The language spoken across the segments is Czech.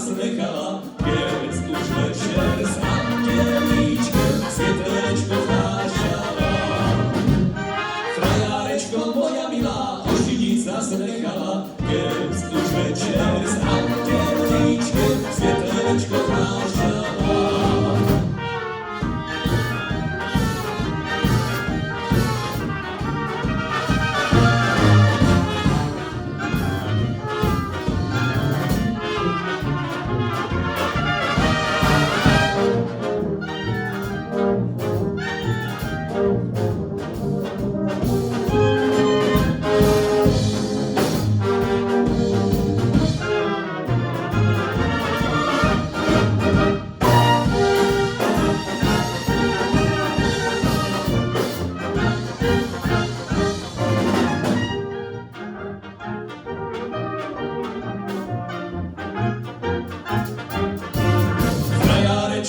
zasnechala, keď už večer s andelíčkom svietelečko znášala. Frajárečko moja milá, ošidiť zasnechala, keď už večer s andelíčkom svietelečko znášala.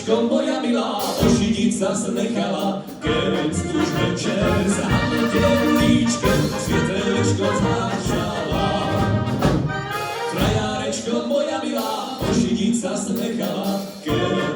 Moja milá, ošidiť zasnechala, keď už večer s andelíčkom svietelečko znášala. Frajárečko moja milá, ošidiť zasnechala, keď